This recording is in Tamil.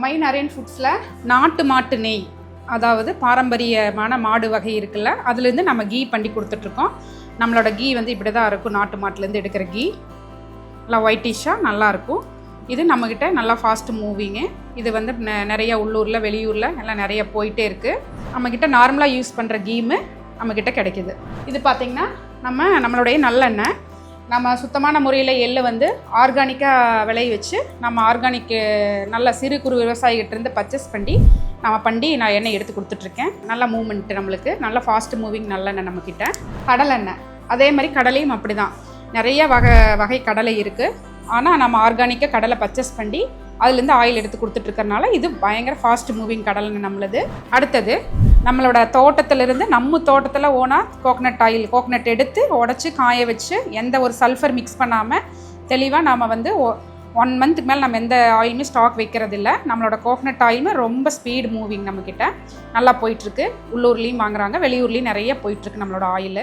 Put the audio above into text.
மை நரேன் ஃபுட்ஸில் நாட்டு மாட்டு நெய், அதாவது பாரம்பரியமான மாடு வகை இருக்குல்ல, அதுலேருந்து நம்ம கீ பண்ணி கொடுத்துட்ருக்கோம். நம்மளோட கீ வந்து இப்படி தான் இருக்கும். நாட்டு மாட்டுலேருந்து எடுக்கிற கீ நல்லா ஒயிட்டிஷாக நல்லாயிருக்கும். இது நம்மக்கிட்ட நல்லா ஃபாஸ்ட் மூவிங்கு. இது வந்து நிறைய உள்ளூரில் வெளியூரில் எல்லாம் நிறைய போயிட்டே இருக்குது. நம்மக்கிட்ட நார்மலாக யூஸ் பண்ணுற கீமு நம்மக்கிட்ட கிடைக்கிது. இது பார்த்திங்கன்னா நம்மளுடைய நல்லெண்ணெய். நம்ம சுத்தமான முறையில் எள்ளு வந்து ஆர்கானிக்காக விளைய வச்சு நம்ம ஆர்கானிக்கு நல்ல சிறு குறு விவசாயிகிட்டேருந்து பர்ச்சேஸ் பண்ணி நான் எண்ணெய் எடுத்து கொடுத்துட்ருக்கேன். நல்ல மூமெண்ட்டு, நம்மளுக்கு நல்ல ஃபாஸ்ட் மூவிங் நல்லெண்ணெய் நம்மக்கிட்ட. கடலெண்ணெய் அதே மாதிரி கடலையும் அப்படி தான். நிறைய வகை கடலை இருக்குது. ஆனால் நம்ம ஆர்கானிக்காக கடலை பர்ச்சேஸ் பண்ணி அதுலேருந்து ஆயில் எடுத்து கொடுத்துட்ருக்கறனால இது பயங்கர ஃபாஸ்ட் மூவிங் கடலைன்னு நம்மளது. அடுத்தது நம்மளோட தோட்டத்திலிருந்து நம்ம தோட்டத்தில் கோகனட் எடுத்து உடச்சி காய வச்சு எந்த ஒரு சல்ஃபர் மிக்ஸ் பண்ணாமல் தெளிவாக நாம் வந்து 1 மந்த்துக்கு மேலே நம்ம எந்த ஆயிலுமே ஸ்டாக் வைக்கிறதில்ல. நம்மளோட கோகனட் ஆயிலுமே ரொம்ப ஸ்பீடு மூவிங் நம்மக்கிட்ட நல்லா போயிட்டுருக்கு. உள்ளூர்லேயும் வாங்குறாங்க, வெளியூர்லேயும் நிறைய போயிட்டுருக்கு நம்மளோட ஆயில்.